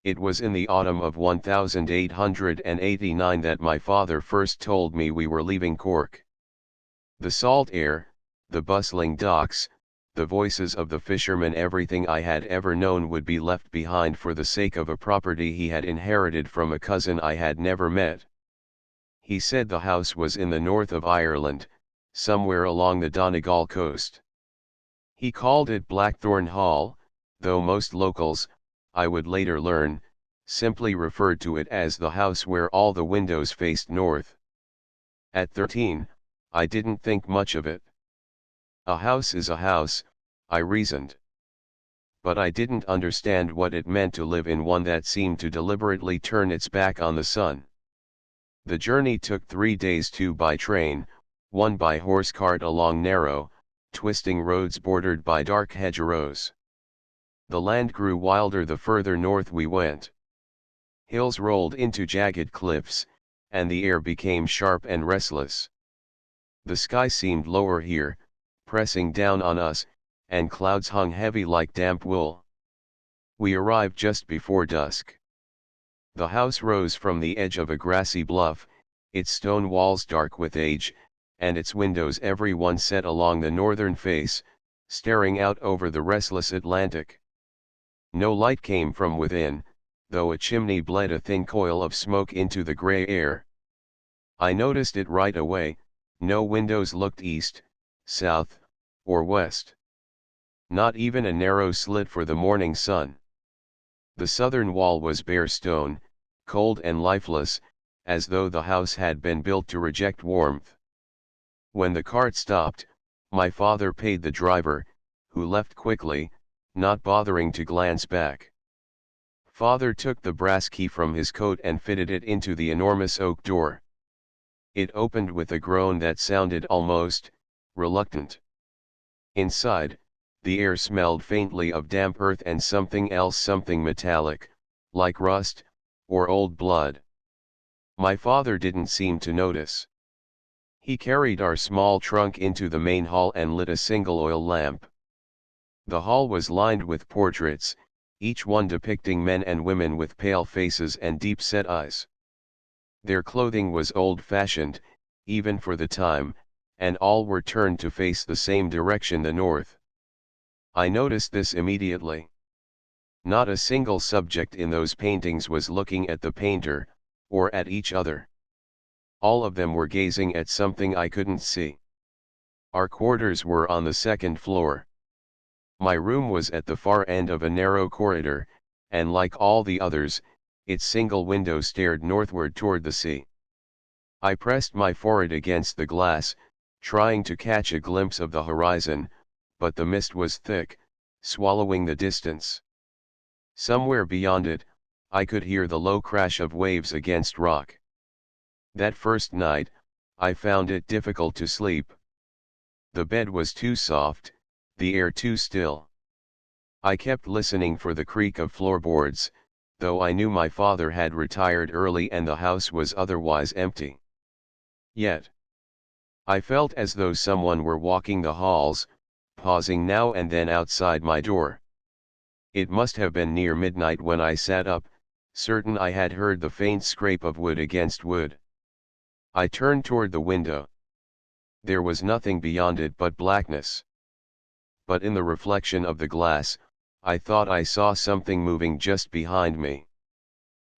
It was in the autumn of 1889 that my father first told me we were leaving Cork. The salt air, the bustling docks, the voices of the fishermen, everything I had ever known would be left behind for the sake of a property he had inherited from a cousin I had never met. He said the house was in the north of Ireland, somewhere along the Donegal coast. He called it Blackthorn Hall, though most locals, I would later learn, simply referred to it as the house where all the windows faced north. At 13, I didn't think much of it. A house is a house, I reasoned. But I didn't understand what it meant to live in one that seemed to deliberately turn its back on the sun. The journey took 3 days, 2 by train, 1 by horse cart along narrow, twisting roads bordered by dark hedgerows. The land grew wilder the further north we went. Hills rolled into jagged cliffs, and the air became sharp and restless. The sky seemed lower here, pressing down on us, and clouds hung heavy like damp wool. We arrived just before dusk. The house rose from the edge of a grassy bluff, its stone walls dark with age, and its windows every one set along the northern face, staring out over the restless Atlantic. No light came from within, though a chimney bled a thin coil of smoke into the gray air. I noticed it right away. No windows looked east, south, or west. Not even a narrow slit for the morning sun. The southern wall was bare stone, cold and lifeless, as though the house had been built to reject warmth. When the cart stopped, my father paid the driver, who left quickly, not bothering to glance back. Father took the brass key from his coat and fitted it into the enormous oak door. It opened with a groan that sounded almost reluctant. Inside, the air smelled faintly of damp earth and something else, something metallic, like rust, or old blood. My father didn't seem to notice. He carried our small trunk into the main hall and lit a single oil lamp. The hall was lined with portraits, each one depicting men and women with pale faces and deep-set eyes. Their clothing was old-fashioned, even for the time, and all were turned to face the same direction, the north. I noticed this immediately. Not a single subject in those paintings was looking at the painter, or at each other. All of them were gazing at something I couldn't see. Our quarters were on the second floor. My room was at the far end of a narrow corridor, and like all the others, its single window stared northward toward the sea. I pressed my forehead against the glass, trying to catch a glimpse of the horizon, but the mist was thick, swallowing the distance. Somewhere beyond it, I could hear the low crash of waves against rock. That first night, I found it difficult to sleep. The bed was too soft, the air too still. I kept listening for the creak of floorboards, though I knew my father had retired early and the house was otherwise empty. Yet, I felt as though someone were walking the halls, pausing now and then outside my door. It must have been near midnight when I sat up, certain I had heard the faint scrape of wood against wood. I turned toward the window. There was nothing beyond it but blackness. But in the reflection of the glass, I thought I saw something moving just behind me.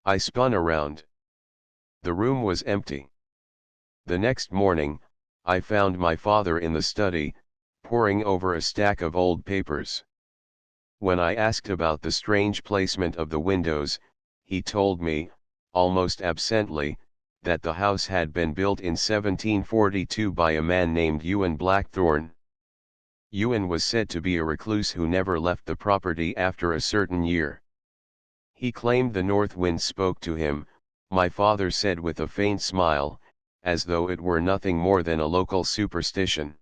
I spun around. The room was empty. The next morning, I found my father in the study, poring over a stack of old papers. When I asked about the strange placement of the windows, he told me, almost absently, that the house had been built in 1742 by a man named Ewan Blackthorn. Ewan was said to be a recluse who never left the property after a certain year. He claimed the north wind spoke to him, my father said with a faint smile, as though it were nothing more than a local superstition.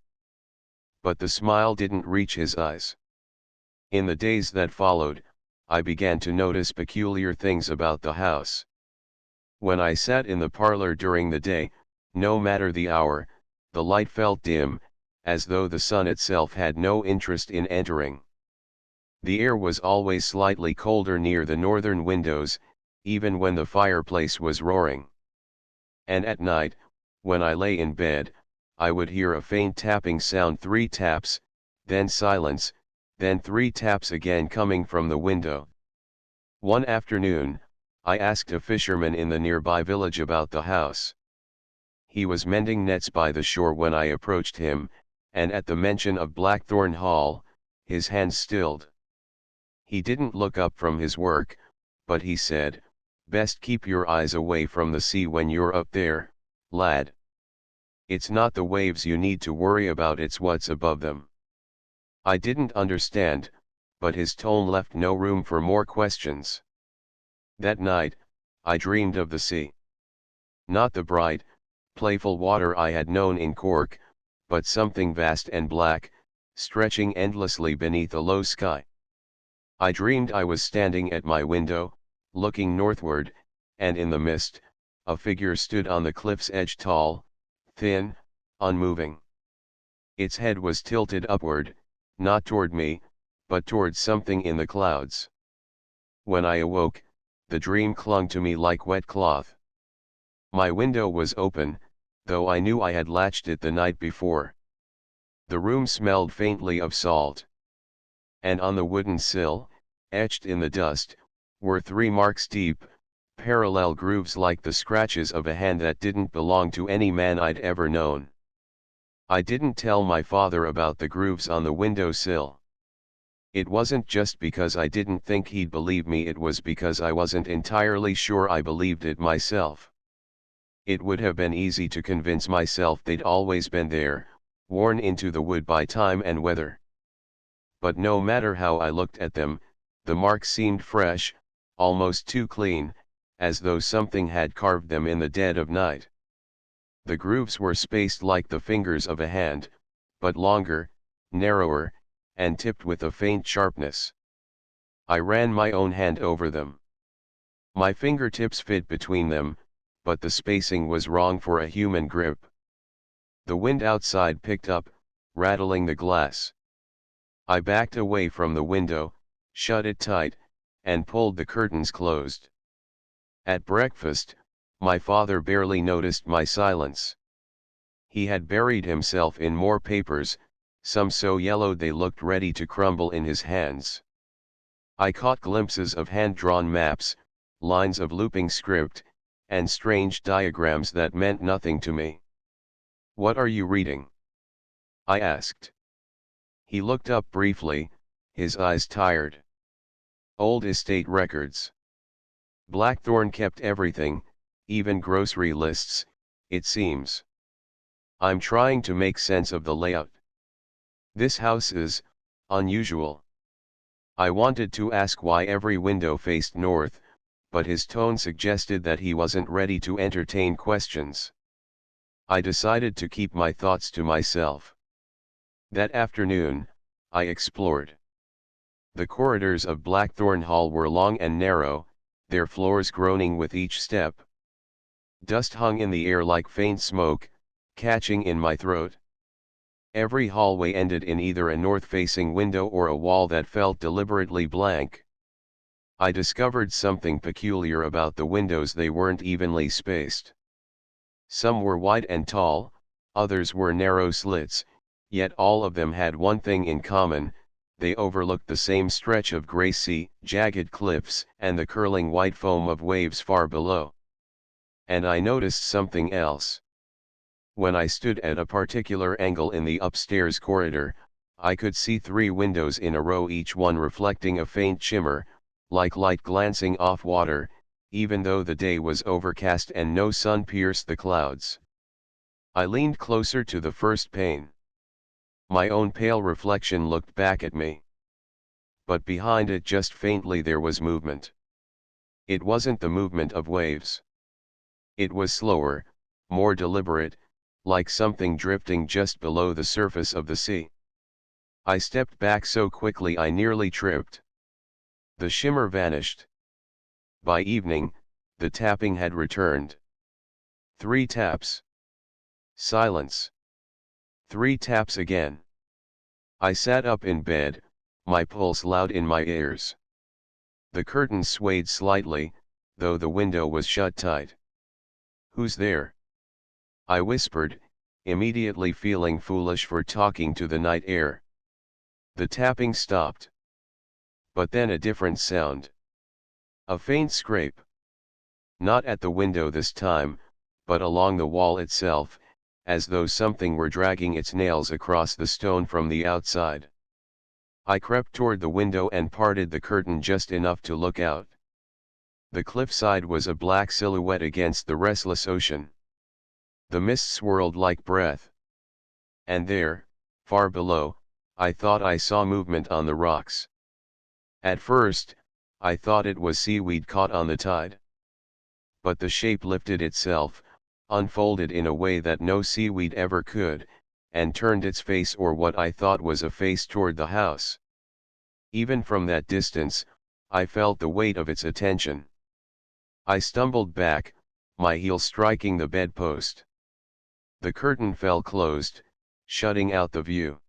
But the smile didn't reach his eyes. In the days that followed, I began to notice peculiar things about the house. When I sat in the parlor during the day, no matter the hour, the light felt dim, as though the sun itself had no interest in entering. The air was always slightly colder near the northern windows, even when the fireplace was roaring. And at night, when I lay in bed, I would hear a faint tapping sound, 3 taps, then silence, then 3 taps again coming from the window. One afternoon, I asked a fisherman in the nearby village about the house. He was mending nets by the shore when I approached him, and at the mention of Blackthorn Hall, his hands stilled. He didn't look up from his work, but he said, "Best keep your eyes away from the sea when you're up there, lad. It's not the waves you need to worry about, it's what's above them." I didn't understand, but his tone left no room for more questions. That night, I dreamed of the sea. Not the bright, playful water I had known in Cork, but something vast and black, stretching endlessly beneath a low sky. I dreamed I was standing at my window, looking northward, and in the mist, a figure stood on the cliff's edge, tall, thin, unmoving. Its head was tilted upward, not toward me, but toward something in the clouds. When I awoke, the dream clung to me like wet cloth. My window was open, though I knew I had latched it the night before. The room smelled faintly of salt. And on the wooden sill, etched in the dust, were 3 marks deep, parallel grooves like the scratches of a hand that didn't belong to any man I'd ever known. I didn't tell my father about the grooves on the window sill. It wasn't just because I didn't think he'd believe me, it was because I wasn't entirely sure I believed it myself. It would have been easy to convince myself they'd always been there, worn into the wood by time and weather. But no matter how I looked at them, the marks seemed fresh, almost too clean, as though something had carved them in the dead of night. The grooves were spaced like the fingers of a hand, but longer, narrower, and tipped with a faint sharpness. I ran my own hand over them. My fingertips fit between them, but the spacing was wrong for a human grip. The wind outside picked up, rattling the glass. I backed away from the window, shut it tight, and pulled the curtains closed. At breakfast, my father barely noticed my silence. He had buried himself in more papers, some so yellowed they looked ready to crumble in his hands. I caught glimpses of hand-drawn maps, lines of looping script, and strange diagrams that meant nothing to me. "What are you reading?" I asked. He looked up briefly, his eyes tired. "Old estate records. Blackthorn kept everything, even grocery lists, it seems. I'm trying to make sense of the layout. This house is unusual." I wanted to ask why every window faced north, but his tone suggested that he wasn't ready to entertain questions. I decided to keep my thoughts to myself. That afternoon, I explored. The corridors of Blackthorn Hall were long and narrow, their floors groaning with each step. Dust hung in the air like faint smoke, catching in my throat. Every hallway ended in either a north-facing window or a wall that felt deliberately blank. I discovered something peculiar about the windows: they weren't evenly spaced. Some were wide and tall, others were narrow slits, yet all of them had one thing in common: they overlooked the same stretch of gray sea, jagged cliffs, and the curling white foam of waves far below. And I noticed something else. When I stood at a particular angle in the upstairs corridor, I could see 3 windows in a row, each one reflecting a faint shimmer, like light glancing off water, even though the day was overcast and no sun pierced the clouds. I leaned closer to the first pane. My own pale reflection looked back at me. But behind it, just faintly, there was movement. It wasn't the movement of waves. It was slower, more deliberate, like something drifting just below the surface of the sea. I stepped back so quickly I nearly tripped. The shimmer vanished. By evening, the tapping had returned. 3 taps. Silence. 3 taps again. I sat up in bed, my pulse loud in my ears. The curtains swayed slightly, though the window was shut tight. "Who's there?" I whispered, immediately feeling foolish for talking to the night air. The tapping stopped. But then a different sound. A faint scrape. Not at the window this time, but along the wall itself, as though something were dragging its nails across the stone from the outside. I crept toward the window and parted the curtain just enough to look out. The cliffside was a black silhouette against the restless ocean. The mist swirled like breath. And there, far below, I thought I saw movement on the rocks. At first, I thought it was seaweed caught on the tide. But the shape lifted itself, unfolded in a way that no seaweed ever could, and turned its face, or what I thought was a face, toward the house. Even from that distance, I felt the weight of its attention. I stumbled back, my heel striking the bedpost. The curtain fell closed, shutting out the view.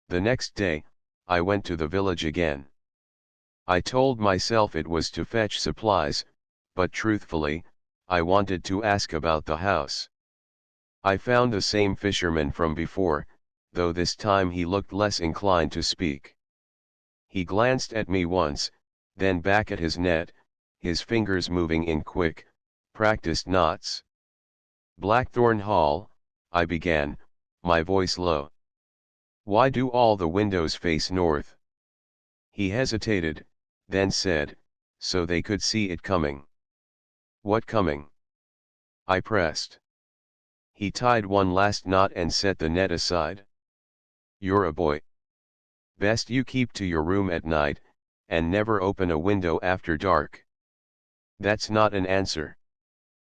The next day, I went to the village again. I told myself it was to fetch supplies, but truthfully, I wanted to ask about the house. I found the same fisherman from before, though this time he looked less inclined to speak. He glanced at me once, then back at his net, his fingers moving in quick, practiced knots. "Blackthorn Hall," I began, my voice low. "Why do all the windows face north?" He hesitated, then said, "So they could see it coming." "What coming?" I pressed. He tied one last knot and set the net aside. "You're a boy. Best you keep to your room at night, and never open a window after dark." "That's not an answer."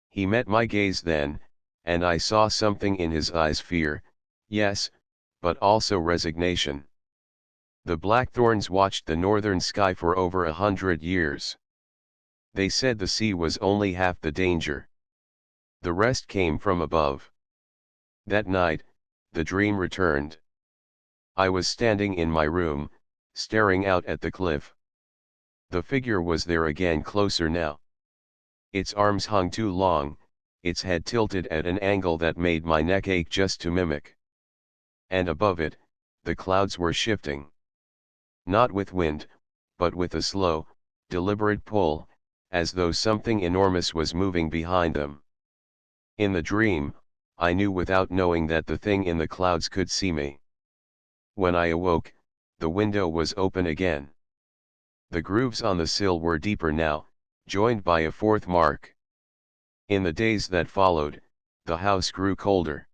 He met my gaze then, and I saw something in his eyes, fear, yes, but also resignation. The blackthorns watched the northern sky for over 100 years. They said the sea was only half the danger. The rest came from above. That night, the dream returned. I was standing in my room, staring out at the cliff. The figure was there again, closer now. Its arms hung too long, its head tilted at an angle that made my neck ache just to mimic. And above it, the clouds were shifting. Not with wind, but with a slow, deliberate pull, as though something enormous was moving behind them. In the dream, I knew without knowing that the thing in the clouds could see me. When I awoke, the window was open again. The grooves on the sill were deeper now, joined by a fourth mark. In the days that followed, the house grew colder.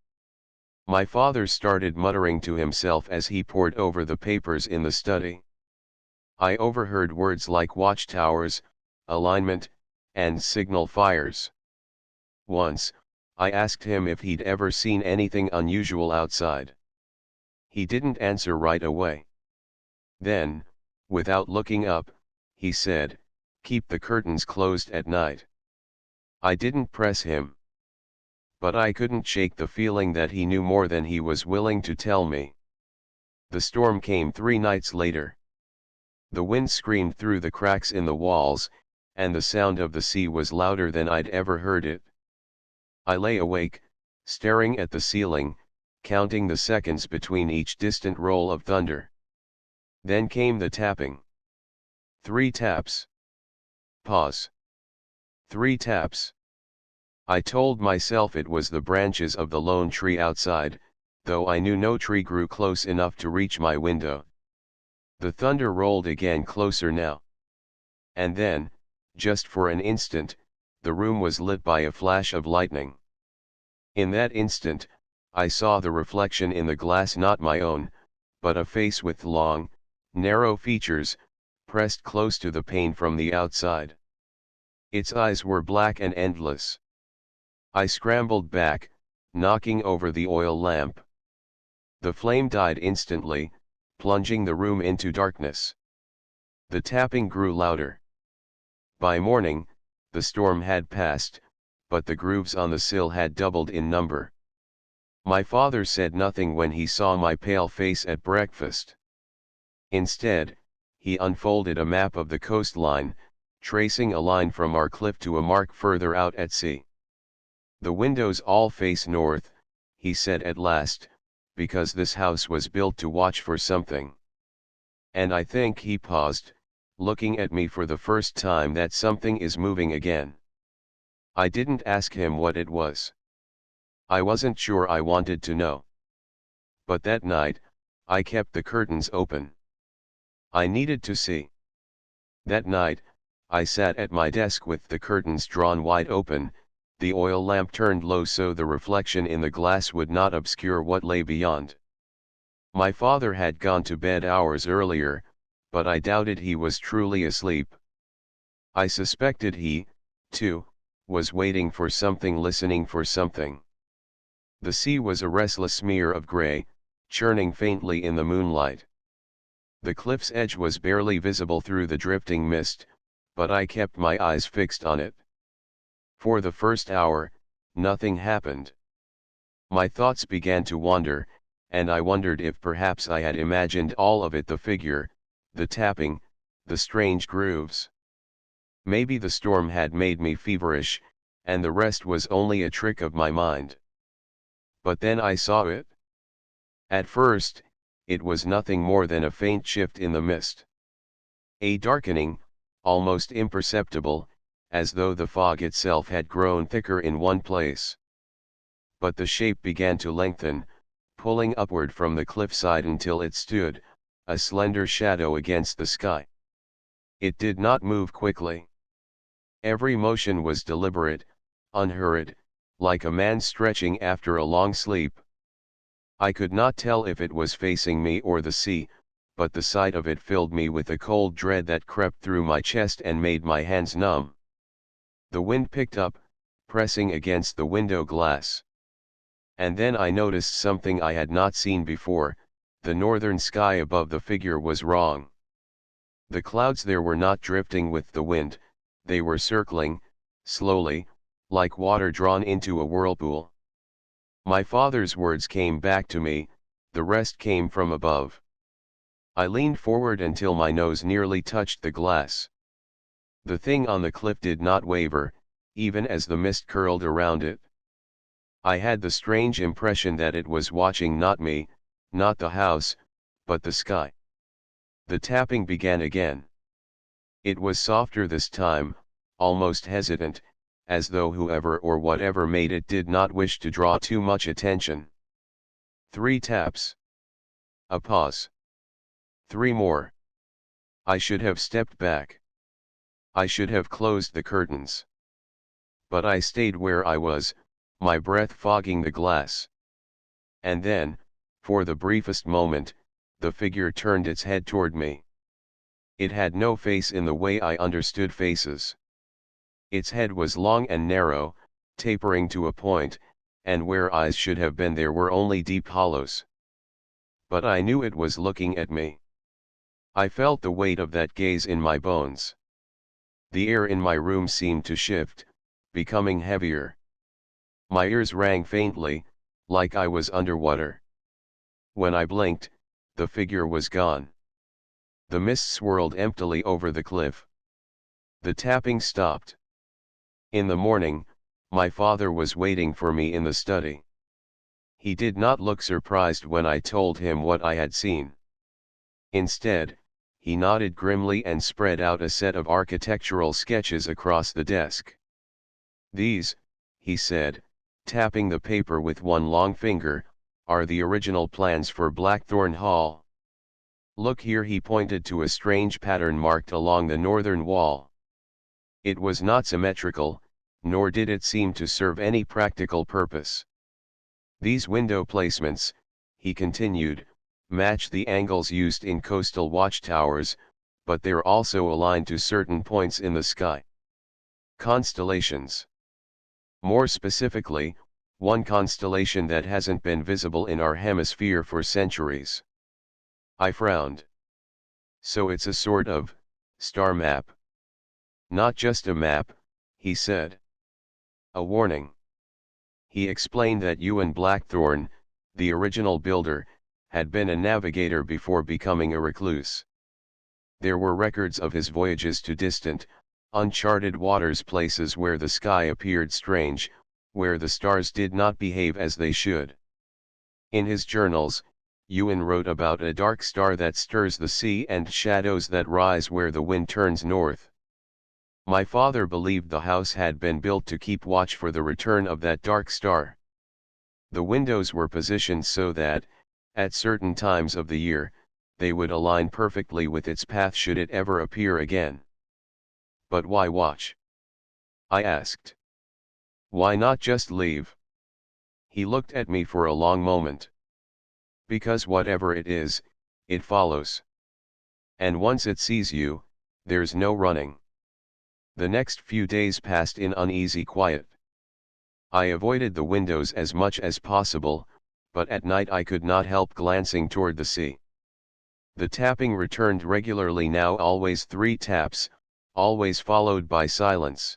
My father started muttering to himself as he pored over the papers in the study. I overheard words like watchtowers, alignment, and signal fires. Once, I asked him if he'd ever seen anything unusual outside. He didn't answer right away. Then, without looking up, he said, "Keep the curtains closed at night." I didn't press him. But I couldn't shake the feeling that he knew more than he was willing to tell me. The storm came 3 nights later. The wind screamed through the cracks in the walls, and the sound of the sea was louder than I'd ever heard it. I lay awake, staring at the ceiling, counting the seconds between each distant roll of thunder. Then came the tapping. 3 taps. Pause. 3 taps. I told myself it was the branches of the lone tree outside, though I knew no tree grew close enough to reach my window. The thunder rolled again, closer now. And then, just for an instant, the room was lit by a flash of lightning. In that instant, I saw the reflection in the glass, not my own, but a face with long, narrow features, pressed close to the pane from the outside. Its eyes were black and endless. I scrambled back, knocking over the oil lamp. The flame died instantly, plunging the room into darkness. The tapping grew louder. By morning, the storm had passed, but the grooves on the sill had doubled in number. My father said nothing when he saw my pale face at breakfast. Instead, he unfolded a map of the coastline, tracing a line from our cliff to a mark further out at sea. "The windows all face north," he said at last, "because this house was built to watch for something." And I think he paused, looking at me for the first time. "That something is moving again." I didn't ask him what it was. I wasn't sure I wanted to know. But that night, I kept the curtains open. I needed to see. That night, I sat at my desk with the curtains drawn wide open, the oil lamp turned low so the reflection in the glass would not obscure what lay beyond. My father had gone to bed hours earlier, but I doubted he was truly asleep. I suspected he, too, was waiting for something, listening for something. The sea was a restless smear of gray, churning faintly in the moonlight. The cliff's edge was barely visible through the drifting mist, but I kept my eyes fixed on it. For the first hour, nothing happened. My thoughts began to wander, and I wondered if perhaps I had imagined all of it: the figure, the tapping, the strange grooves. Maybe the storm had made me feverish, and the rest was only a trick of my mind. But then I saw it. At first, it was nothing more than a faint shift in the mist. A darkening, almost imperceptible, as though the fog itself had grown thicker in one place. But the shape began to lengthen, pulling upward from the cliffside until it stood, a slender shadow against the sky. It did not move quickly. Every motion was deliberate, unhurried, like a man stretching after a long sleep. I could not tell if it was facing me or the sea, but the sight of it filled me with a cold dread that crept through my chest and made my hands numb. The wind picked up, pressing against the window glass. And then I noticed something I had not seen before: the northern sky above the figure was wrong. The clouds there were not drifting with the wind, they were circling, slowly, like water drawn into a whirlpool. My father's words came back to me: "The rest came from above." I leaned forward until my nose nearly touched the glass. The thing on the cliff did not waver, even as the mist curled around it. I had the strange impression that it was watching not me, not the house, but the sky. The tapping began again. It was softer this time, almost hesitant, as though whoever or whatever made it did not wish to draw too much attention. 3 taps. A pause. 3 more. I should have stepped back. I should have closed the curtains. But I stayed where I was, my breath fogging the glass. And then, for the briefest moment, the figure turned its head toward me. It had no face in the way I understood faces. Its head was long and narrow, tapering to a point, and where eyes should have been there were only deep hollows. But I knew it was looking at me. I felt the weight of that gaze in my bones. The air in my room seemed to shift, becoming heavier. My ears rang faintly, like I was underwater. When I blinked, the figure was gone. The mist swirled emptily over the cliff. The tapping stopped. In the morning, my father was waiting for me in the study. He did not look surprised when I told him what I had seen. Instead, he nodded grimly and spread out a set of architectural sketches across the desk. "These," he said, tapping the paper with one long finger, "are the original plans for Blackthorn Hall. Look here." He pointed to a strange pattern marked along the northern wall. It was not symmetrical, nor did it seem to serve any practical purpose. "These window placements," he continued, "match the angles used in coastal watchtowers, but they're also aligned to certain points in the sky. Constellations. More specifically, one constellation that hasn't been visible in our hemisphere for centuries." I frowned. "So it's a sort of star map." "Not just a map," he said. "A warning." He explained that Blackthorn, the original builder, had been a navigator before becoming a recluse. There were records of his voyages to distant, uncharted waters, places where the sky appeared strange, where the stars did not behave as they should. In his journals, Ewan wrote about a dark star that stirs the sea and shadows that rise where the wind turns north. My father believed the house had been built to keep watch for the return of that dark star. The windows were positioned so that, at certain times of the year, they would align perfectly with its path should it ever appear again. But why watch? I asked. Why not just leave? He looked at me for a long moment. Because whatever it is, it follows. And once it sees you, there's no running. The next few days passed in uneasy quiet. I avoided the windows as much as possible, but at night I could not help glancing toward the sea. The tapping returned regularly, now always 3 taps, always followed by silence.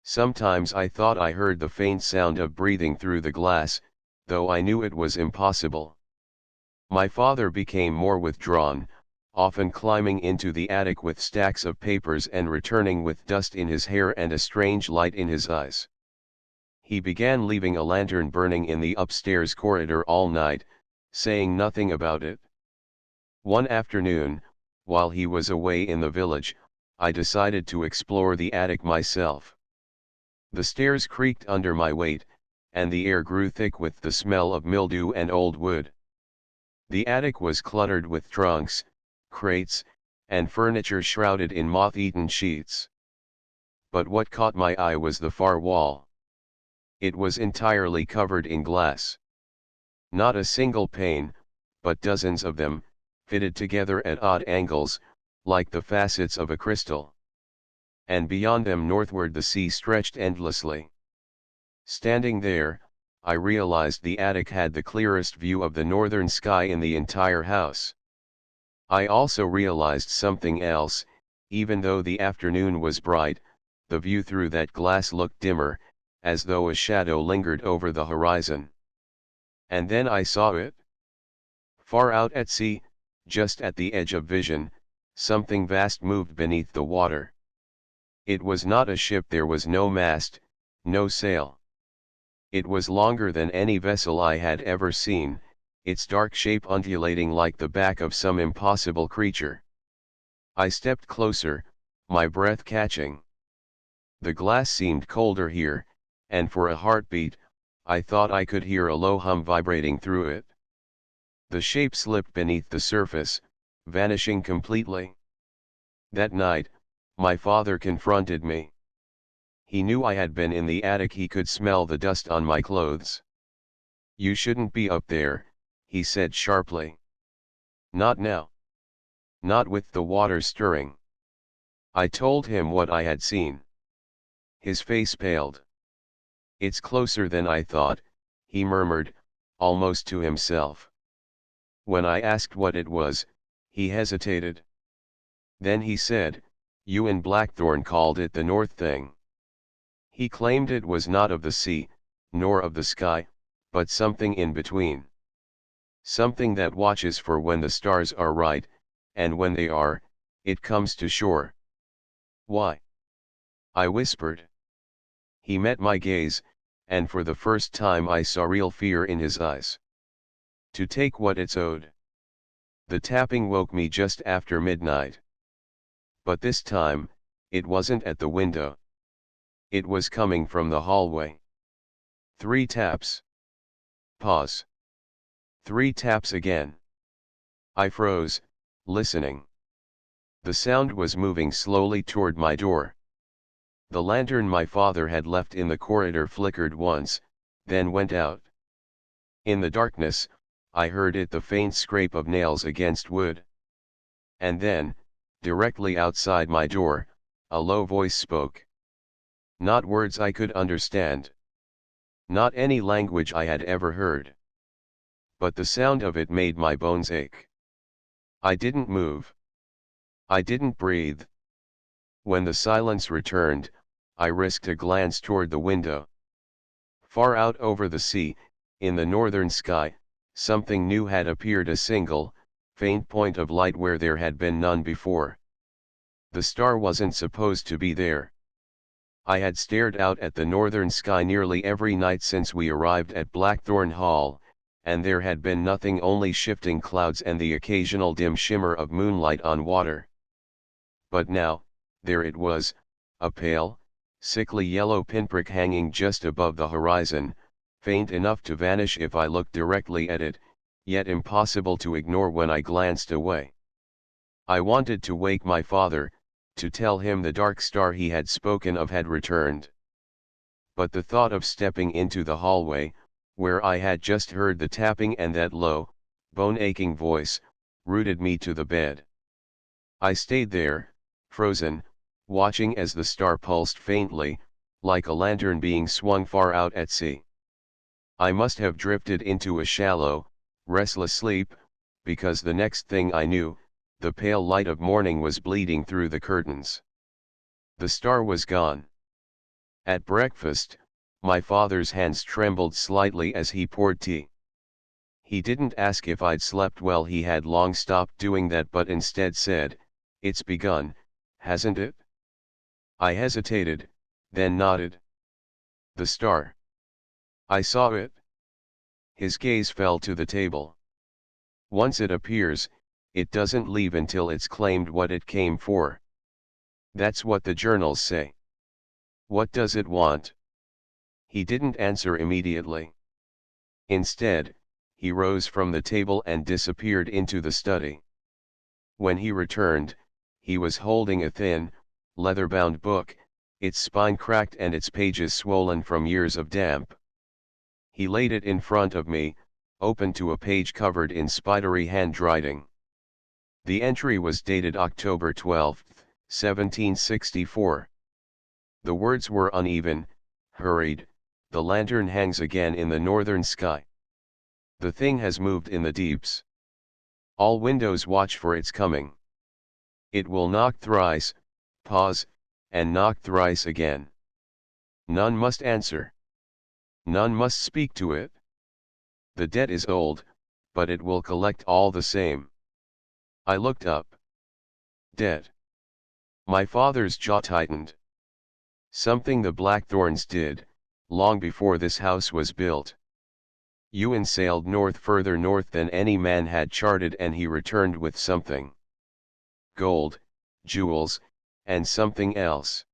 Sometimes I thought I heard the faint sound of breathing through the glass, though I knew it was impossible. My father became more withdrawn, often climbing into the attic with stacks of papers and returning with dust in his hair and a strange light in his eyes. He began leaving a lantern burning in the upstairs corridor all night, saying nothing about it. One afternoon, while he was away in the village, I decided to explore the attic myself. The stairs creaked under my weight, and the air grew thick with the smell of mildew and old wood. The attic was cluttered with trunks, crates, and furniture shrouded in moth-eaten sheets. But what caught my eye was the far wall. It was entirely covered in glass. Not a single pane, but dozens of them, fitted together at odd angles, like the facets of a crystal. And beyond them northward the sea stretched endlessly. Standing there, I realized the attic had the clearest view of the northern sky in the entire house. I also realized something else. Even though the afternoon was bright, the view through that glass looked dimmer, as though a shadow lingered over the horizon. And then I saw it. Far out at sea, just at the edge of vision, something vast moved beneath the water. It was not a ship, there was no mast, no sail. It was longer than any vessel I had ever seen, its dark shape undulating like the back of some impossible creature. I stepped closer, my breath catching. The glass seemed colder here, and for a heartbeat, I thought I could hear a low hum vibrating through it. The shape slipped beneath the surface, vanishing completely. That night, my father confronted me. He knew I had been in the attic, he could smell the dust on my clothes. "You shouldn't be up there," he said sharply. "Not now. Not with the water stirring." I told him what I had seen. His face paled. "It's closer than I thought," he murmured, almost to himself. When I asked what it was, he hesitated. Then he said, "Ewan Blackthorne called it the North Thing." He claimed it was not of the sea, nor of the sky, but something in between. Something that watches for when the stars are right, and when they are, it comes to shore. "Why?" I whispered. He met my gaze, and for the first time I saw real fear in his eyes. "To take what it's owed." The tapping woke me just after midnight. But this time, it wasn't at the window. It was coming from the hallway. 3 taps. Pause. 3 taps again. I froze, listening. The sound was moving slowly toward my door. The lantern my father had left in the corridor flickered once, then went out. In the darkness, I heard the faint scrape of nails against wood. And then, directly outside my door, a low voice spoke. Not words I could understand. Not any language I had ever heard. But the sound of it made my bones ache. I didn't move. I didn't breathe. When the silence returned, I risked a glance toward the window. Far out over the sea, in the northern sky, something new had appeared, a single, faint point of light where there had been none before. The star wasn't supposed to be there. I had stared out at the northern sky nearly every night since we arrived at Blackthorn Hall, and there had been nothing, only shifting clouds and the occasional dim shimmer of moonlight on water. But now, there it was, a pale, sickly yellow pinprick hanging just above the horizon, faint enough to vanish if I looked directly at it, yet impossible to ignore when I glanced away. I wanted to wake my father, to tell him the dark star he had spoken of had returned. But the thought of stepping into the hallway, where I had just heard the tapping and that low, bone-aching voice, rooted me to the bed. I stayed there, frozen, watching as the star pulsed faintly, like a lantern being swung far out at sea. I must have drifted into a shallow, restless sleep, because the next thing I knew, the pale light of morning was bleeding through the curtains. The star was gone. At breakfast, my father's hands trembled slightly as he poured tea. He didn't ask if I'd slept well, he had long stopped doing that, but instead said, "It's begun, hasn't it?" I hesitated, then nodded. "The star. I saw it." His gaze fell to the table. "Once it appears, it doesn't leave until it's claimed what it came for. That's what the journals say. What does it want?" He didn't answer immediately. Instead, he rose from the table and disappeared into the study. When he returned, he was holding a thin, leather-bound book, its spine cracked and its pages swollen from years of damp. He laid it in front of me, open to a page covered in spidery handwriting. The entry was dated October 12, 1764. The words were uneven, hurried. "The lantern hangs again in the northern sky. The thing has moved in the deeps. All windows watch for its coming. It will knock thrice, pause, and knock thrice again. None must answer. None must speak to it. The debt is old, but it will collect all the same." I looked up. Debt. My father's jaw tightened. "Something the Blackthorns did, long before this house was built. Ewan sailed north, further north than any man had charted, and he returned with something. Gold, jewels, and something else.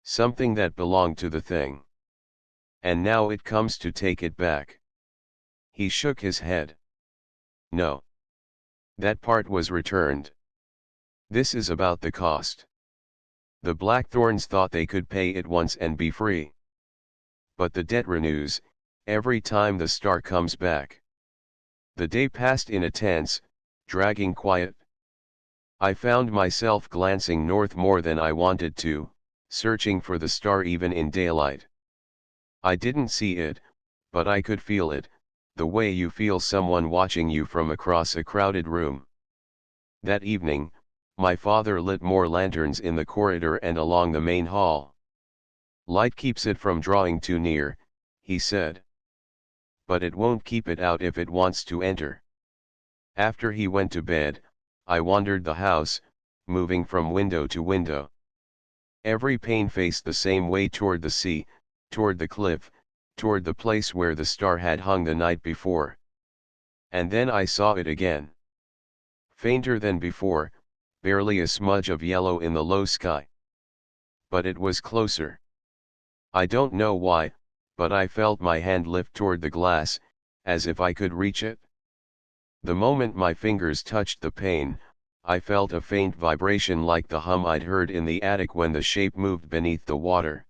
Something that belonged to the thing. And now it comes to take it back." He shook his head. "No. That part was returned. This is about the cost. The Blackthorns thought they could pay it once and be free. But the debt renews, every time the star comes back." The day passed in a tense, dragging quiet. I found myself glancing north more than I wanted to, searching for the star even in daylight. I didn't see it, but I could feel it, the way you feel someone watching you from across a crowded room. That evening, my father lit more lanterns in the corridor and along the main hall. "Light keeps it from drawing too near," he said. "But it won't keep it out if it wants to enter." After he went to bed, I wandered the house, moving from window to window. Every pane faced the same way, toward the sea, toward the cliff, toward the place where the star had hung the night before. And then I saw it again. Fainter than before, barely a smudge of yellow in the low sky. But it was closer. I don't know why, but I felt my hand lift toward the glass, as if I could reach it. The moment my fingers touched the pane, I felt a faint vibration like the hum I'd heard in the attic when the shape moved beneath the water.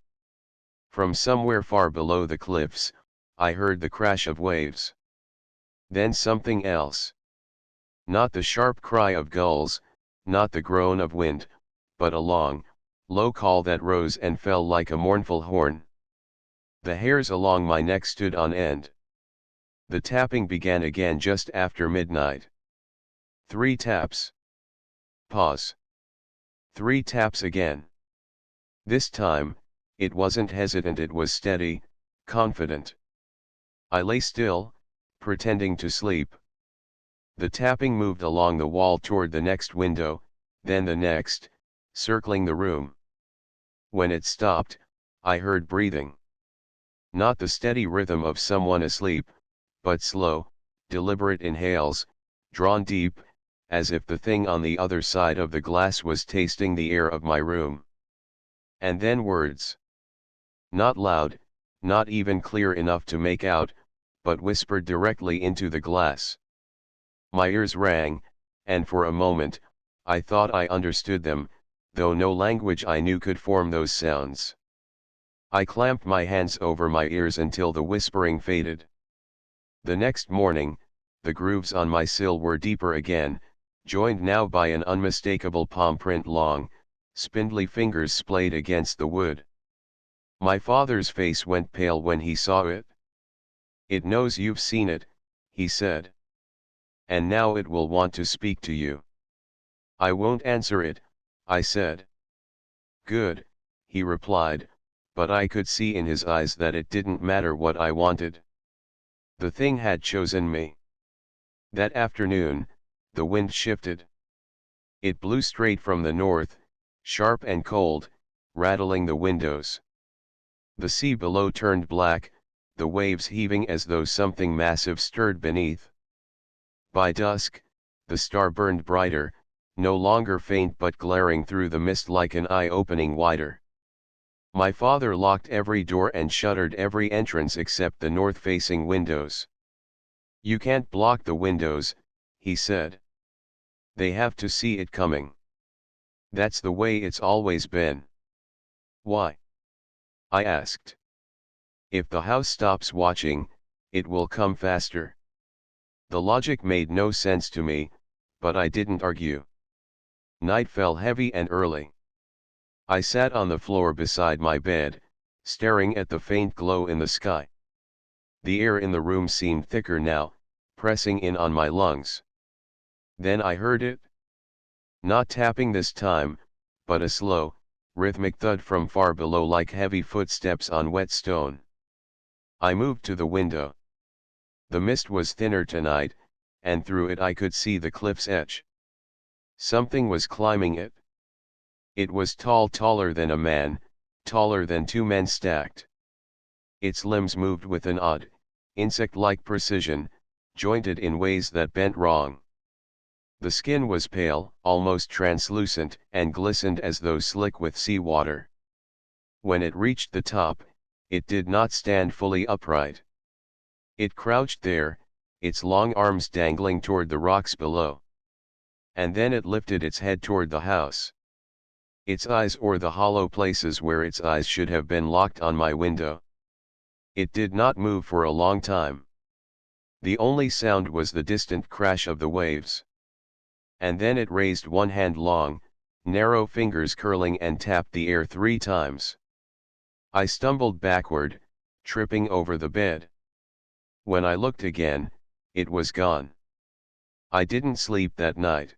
From somewhere far below the cliffs, I heard the crash of waves. Then something else. Not the sharp cry of gulls, not the groan of wind, but a long, low call that rose and fell like a mournful horn. The hairs along my neck stood on end. The tapping began again just after midnight. 3 taps. Pause. 3 taps again. This time, it wasn't hesitant, it was steady, confident. I lay still, pretending to sleep. The tapping moved along the wall toward the next window, then the next, circling the room. When it stopped, I heard breathing. Not the steady rhythm of someone asleep, but slow, deliberate inhales, drawn deep, as if the thing on the other side of the glass was tasting the air of my room. And then words. Not loud, not even clear enough to make out, but whispered directly into the glass. My ears rang, and for a moment, I thought I understood them, though no language I knew could form those sounds. I clamped my hands over my ears until the whispering faded. The next morning, the grooves on my sill were deeper again, joined now by an unmistakable palm print long, spindly fingers splayed against the wood. My father's face went pale when he saw it. "It knows you've seen it," he said. "And now it will want to speak to you." "I won't answer it," I said. "Good," he replied, but I could see in his eyes that it didn't matter what I wanted. The thing had chosen me. That afternoon, the wind shifted. It blew straight from the north, sharp and cold, rattling the windows. The sea below turned black, the waves heaving as though something massive stirred beneath. By dusk, the star burned brighter, no longer faint but glaring through the mist like an eye opening wider. My father locked every door and shuttered every entrance except the north-facing windows. "You can't block the windows," he said. "They have to see it coming. That's the way it's always been." "Why?" I asked. "If the house stops watching, it will come faster." The logic made no sense to me, but I didn't argue. Night fell heavy and early. I sat on the floor beside my bed, staring at the faint glow in the sky. The air in the room seemed thicker now, pressing in on my lungs. Then I heard it. Not tapping this time, but a slow, rhythmic thud from far below like heavy footsteps on wet stone. I moved to the window. The mist was thinner tonight, and through it I could see the cliff's edge. Something was climbing it. It was tall, taller than a man, taller than two men stacked. Its limbs moved with an odd, insect-like precision, jointed in ways that bent wrong. The skin was pale, almost translucent, and glistened as though slick with sea water. When it reached the top, it did not stand fully upright. It crouched there, its long arms dangling toward the rocks below. And then it lifted its head toward the house. Its eyes, or the hollow places where its eyes should have been, locked on my window. It did not move for a long time. The only sound was the distant crash of the waves. And then it raised one hand, long, narrow fingers curling, and tapped the air 3 times. I stumbled backward, tripping over the bed. When I looked again, it was gone. I didn't sleep that night.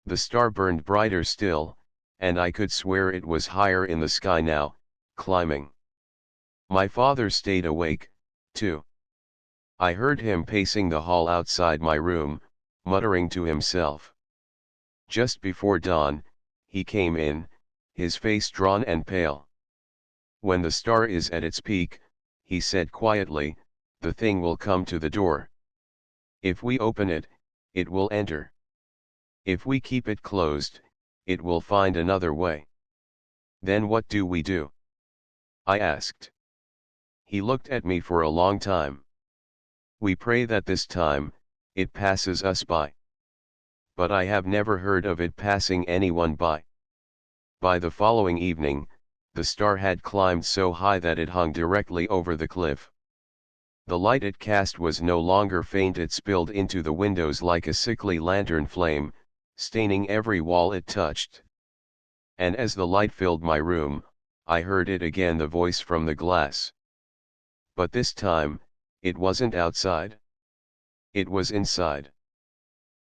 The star burned brighter still, and I could swear it was higher in the sky now, climbing. My father stayed awake, too. I heard him pacing the hall outside my room, muttering to himself. Just before dawn, he came in, his face drawn and pale. "When the star is at its peak," he said quietly, "the thing will come to the door. If we open it, it will enter. If we keep it closed, it will find another way." "Then what do we do?" I asked. He looked at me for a long time. "We pray that this time, it passes us by." But I have never heard of it passing anyone by. By the following evening, the star had climbed so high that it hung directly over the cliff. The light it cast was no longer faint, it spilled into the windows like a sickly lantern flame, staining every wall it touched. And as the light filled my room, I heard it again, the voice from the glass. But this time, it wasn't outside. It was inside.